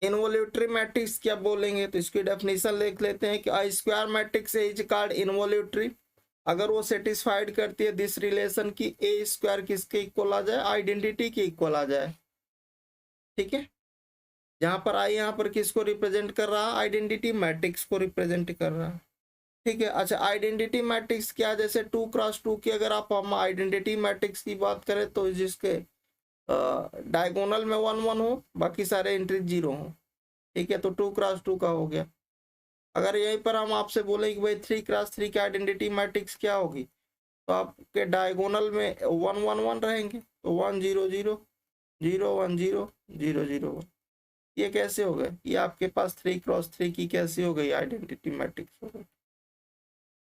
Involutory matrix क्या बोलेंगे, तो इसकी डेफिनेशन लिख लेते हैं कि a square matrix is called involutory अगर वो सेटिस्फाइड करती है दिस रिलेशन की ए स्क्वायर किसके इक्वल आ जाए, आइडेंटिटी के इक्वल आ जाए। ठीक है, जहां पर आई यहाँ पर किसको रिप्रेजेंट कर रहा है, आइडेंटिटी मैट्रिक्स को रिप्रेजेंट कर रहा है। ठीक है, अच्छा आइडेंटिटी मैट्रिक्स क्या, जैसे 2x2 की अगर आप हम आइडेंटिटी मैट्रिक्स की बात करें तो जिसके डायगोनल में 1 1 हो, बाकी सारे एंट्री 0 हो। ठीक है, तो 2x2 का हो गया। अगर यहीं पर हम आपसे बोले कि भाई 3x3 की आइडेंटिटी मैट्रिक्स क्या होगी, तो आपके डायगोनल में 1 1 1 रहेंगे, तो 1 0 0 0 1 0 0 0 1। ये कैसे हो गए, ये आपके पास 3x3 की कैसी हो गई, आइडेंटिटी मैट्रिक्स हो गई।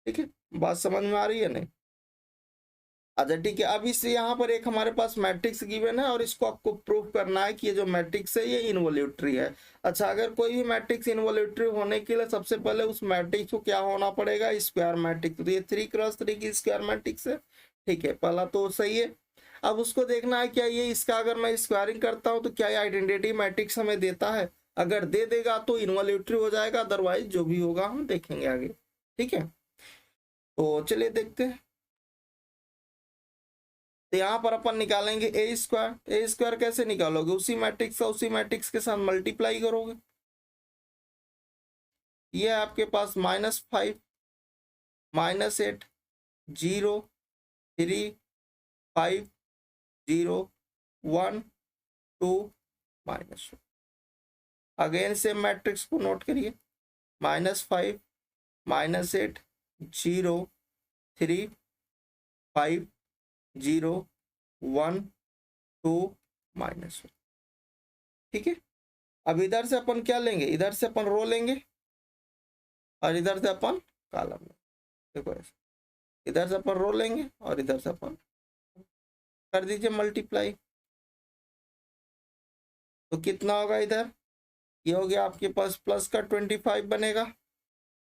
ठीक है, बात समझ में आ रही है नहीं। अच्छा ठीक है, अब इससे यहाँ पर एक हमारे पास मैट्रिक्स गिवन है और इसको आपको प्रूव करना है कि ये जो मैट्रिक्स है ये इनवॉल्यूटरी है। अच्छा, अगर कोई भी मैट्रिक्स इनवॉल्यूटरी होने के लिए सबसे पहले उस मैट्रिक्स को क्या होना पड़ेगा, स्क्वायर मैट्रिक्स। तो ये 3x3 की स्क्वायर मैट्रिक्स है। ठीक है, पहला तो सही है। अब उसको देखना है क्या ये इसका अगर मैं स्क्वायरिंग करता हूँ तो क्या ये आइडेंटिटी मैट्रिक्स हमें देता है। अगर दे देगा तो इनवॉल्यूटरी हो जाएगा, अदरवाइज जो भी होगा हम देखेंगे आगे। ठीक है, तो चलिए देखते हैं। तो यहाँ पर अपन निकालेंगे ए स्क्वायर। ए स्क्वायर कैसे निकालोगे, उसी मैट्रिक्स का उसी मैट्रिक्स के साथ मल्टीप्लाई करोगे। ये है आपके पास -5 -8 0 3 5 0 1 2 -1। अगेन सेम मैट्रिक्स को नोट करिए, -5 -8 0 3 5 0 1 2 -1। ठीक है, अब इधर से अपन क्या लेंगे, इधर से अपन रो लेंगे और इधर से अपन कॉलम लेंगे। देखो ऐसे, इधर से अपन रो लेंगे और इधर से अपन कर दीजिए मल्टीप्लाई। तो कितना होगा, इधर ये हो गया आपके पास प्लस का 25 बनेगा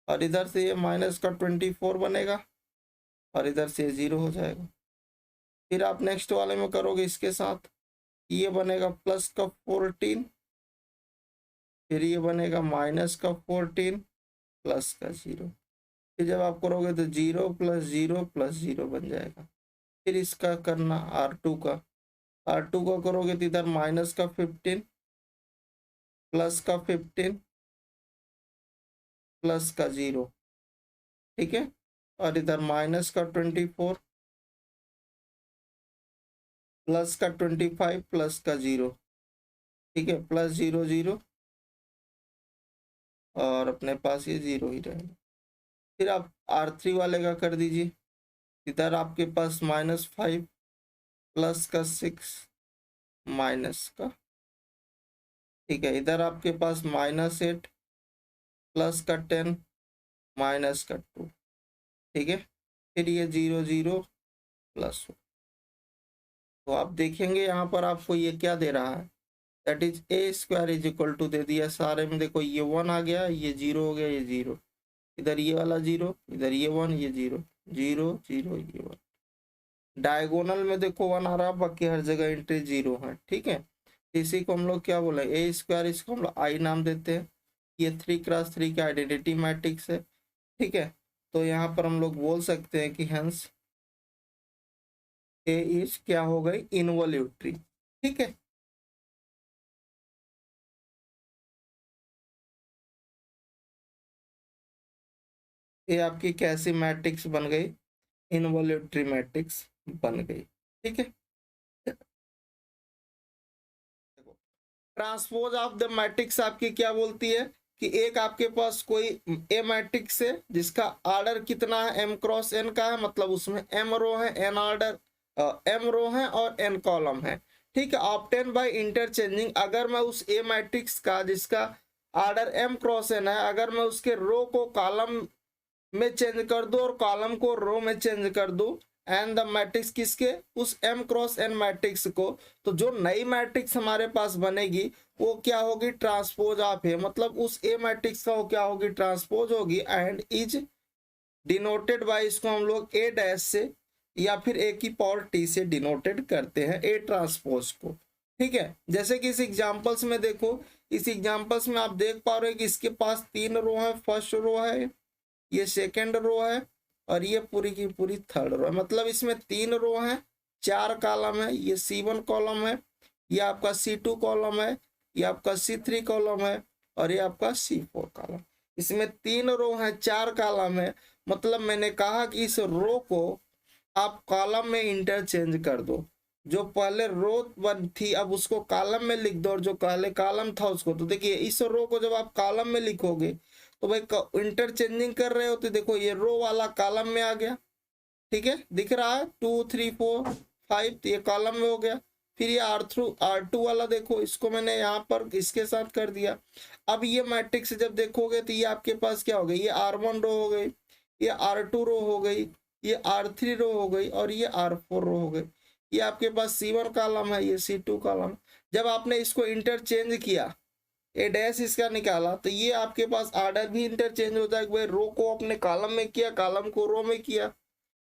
और इधर से ये माइनस का 24 बनेगा और इधर से 0 हो जाएगा। फिर आप नेक्स्ट वाले में करोगे इसके साथ, ये बनेगा प्लस का 14, फिर ये बनेगा माइनस का 14 प्लस का 0। फिर जब आप करोगे तो 0 + 0 + 0 बन जाएगा। फिर इसका करना R2 का, R2 का करोगे तो इधर माइनस का 15 प्लस का 15 प्लस का 0। ठीक है, और इधर माइनस का 24 प्लस का 25 प्लस का 0। ठीक है, प्लस 0 0 और अपने पास ये 0 ही रहेगा। फिर आप R3 वाले का कर दीजिए, इधर आपके पास -5 प्लस का 6 माइनस का। ठीक है, इधर आपके पास -8 प्लस का 10 माइनस का 2। ठीक है, फिर ये 0 0 प्लस 1। तो आप देखेंगे यहाँ पर आपको ये क्या दे रहा है, that is A square is equal to दे दिया सारे में। देखो ये 1 आ गया, ये 0 हो गया, ये 0, इधर ये वाला 0, इधर ये 1, ये 0 0 0 ये 1। डायगोनल में देखो 1 आ रहा है, बाकी हर जगह एंट्री 0 है। ठीक है, इसी को हम लोग क्या बोले, ए स्क्वायर, इसको हम लोग आई नाम देते हैं। ये 3x3 की आइडेंटिटी मैट्रिक्स है। ठीक है, तो यहाँ पर हम लोग बोल सकते हैं कि हेंस ए इज क्या हो गई, इनवॉल्यूटरी। ठीक है, ये आपकी कैसी मैट्रिक्स बन गई, इनवॉल्यूटरी मैट्रिक्स बन गई। ठीक है, ट्रांसपोज ऑफ द मैट्रिक्स आपकी क्या बोलती है कि एक आपके पास कोई ए मैट्रिक्स है जिसका ऑर्डर कितना है, m×n का है, मतलब उसमें m रो है, n ऑर्डर m रो है और n कॉलम है। ठीक है, ऑब्टेन बाय इंटरचेंजिंग, अगर मैं उस ए मैट्रिक्स का जिसका ऑर्डर m×n है, अगर मैं उसके रो को कॉलम में चेंज कर दो और कॉलम को रो में चेंज कर दो, एंड द मैट्रिक्स किसके, उस m×n मैट्रिक्स को, तो जो नई मैट्रिक्स हमारे पास बनेगी वो क्या होगी, ट्रांसपोज ऑफ है, मतलब उस ए मैट्रिक्स का वो क्या होगी, ट्रांसपोज होगी। एंड इज डिनोटेड बाय, इसको हम लोग ए डैश से या फिर ए की पावर टी से डिनोटेड करते हैं ए ट्रांसपोज को। ठीक है, जैसे कि इस एग्जांपल्स में देखो, इस एग्जांपल्स में आप देख पा रहे हो कि इसके पास 3 रो है, फर्स्ट रो है, ये सेकंड रो है और ये पूरी की पूरी थर्ड रो है। मतलब इसमें 3 रो है, 4 कॉलम है, ये C1 कॉलम है, ये आपका C2 कॉलम है, ये आपका C3 कॉलम है और ये आपका C4 कॉलम। इसमें 3 रो है, 4 कॉलम है। मतलब मैंने कहा कि इस रो को आप कॉलम में इंटरचेंज कर दो। जो पहले रो वन थी अब उसको कॉलम में लिख दो, और जो पहले कॉलम था उसको। तो देखिए इस रो को जब आप कॉलम में लिखोगे तो भाई इंटरचेंजिंग कर रहे हो, तो देखो ये रो वाला कॉलम में आ गया। ठीक है, दिख रहा है 2 3 4 5, तो ये कॉलम में हो गया। फिर ये R2 वाला देखो, इसको मैंने यहाँ पर इसके साथ कर दिया। अब ये मैट्रिक्स जब देखोगे तो ये आपके पास क्या हो गई, ये R1 रो हो गई, ये R2 रो हो गई, ये R3 रो हो गई और ये R4 रो हो गई। ये आपके पास C1 कॉलम है, ये C2 कॉलम। जब आपने इसको इंटरचेंज किया, ए डैश इसका निकाला, तो ये आपके पास आर्डर भी इंटरचेंज हो जाएगा। भाई रो को अपने कॉलम में किया, कॉलम को रो में किया।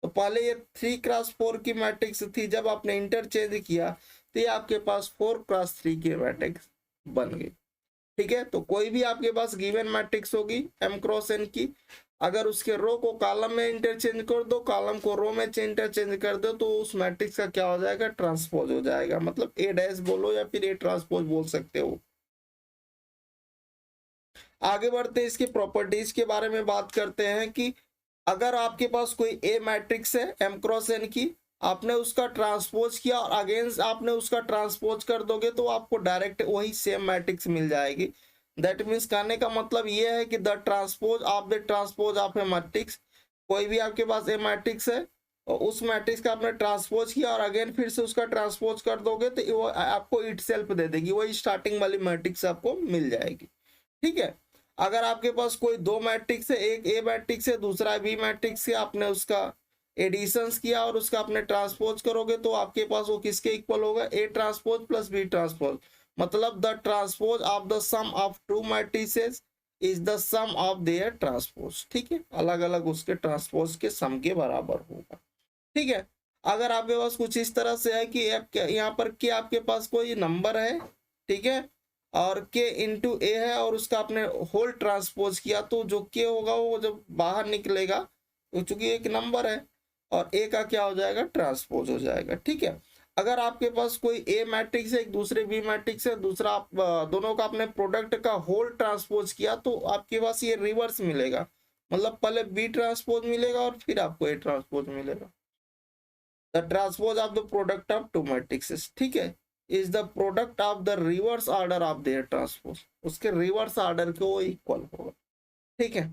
तो पहले ये 3x4 की मैट्रिक्स थी, जब आपने इंटरचेंज किया तो ये आपके पास 4x3 की मैट्रिक्स बन गई। ठीक है, तो कोई भी आपके पास गिवन मैट्रिक्स होगी m×n की, अगर उसके रो को कॉलम में इंटरचेंज कर दो, कॉलम को रो में इंटरचेंज कर दो, तो उस मैट्रिक्स का क्या हो जाएगा, ट्रांसपोज हो जाएगा। मतलब ए डैश बोलो या फिर ए ट्रांसपोज बोल सकते हो। आगे बढ़ते इसकी प्रॉपर्टीज के बारे में बात करते हैं कि अगर आपके पास कोई ए मैट्रिक्स है m×n की, आपने उसका ट्रांसपोज किया और अगेंस्ट आपने उसका ट्रांसपोज कर दोगे तो आपको डायरेक्ट वही सेम मैट्रिक्स मिल जाएगी। दैट मीन्स कहने का मतलब ये है कि the transpose of A matrix, कोई भी आपके पास ए मैट्रिक्स है और उस मैट्रिक्स का आपने ट्रांसपोज किया और अगेन फिर से उसका ट्रांसपोज कर दोगे तो वो आपको इटसेल्फ दे देगी, वही स्टार्टिंग वाली मैट्रिक्स आपको मिल जाएगी। ठीक है, अगर आपके पास कोई दो मैट्रिक्स है, एक ए मैट्रिक्स है दूसरा बी मैट्रिक्स है, आपने उसका एडिशंस किया और उसका आपने ट्रांसपोज करोगे तो आपके पास वो किसके इक्वल होगा, A transpose plus B transpose. मतलब the transpose of the sum of two matrices is the sum of their transpose. ठीक है, अलग अलग उसके ट्रांसपोज के सम के बराबर होगा। ठीक है, अगर आपके पास कुछ इस तरह से है कि यहाँ पर के आपके पास कोई नंबर है, ठीक है, और के इंटू ए है और उसका आपने होल ट्रांसपोज किया, तो जो के होगा वो जब बाहर निकलेगा तो चूंकि एक नंबर है और ए का क्या हो जाएगा, ट्रांसपोज हो जाएगा। ठीक है, अगर आपके पास कोई ए मैट्रिक्स है एक दूसरे बी मैट्रिक्स है, दूसरा आप दोनों का आपने प्रोडक्ट का होल ट्रांसपोज किया तो आपके पास ये रिवर्स मिलेगा। मतलब पहले बी ट्रांसपोज मिलेगा और फिर आपको ए ट्रांसपोज मिलेगा। The transpose of the product of two matrices, ठीक है, is the product of the reverse order of their transpose, उसके रिवर्स ऑर्डर को इक्वल होगा। ठीक है,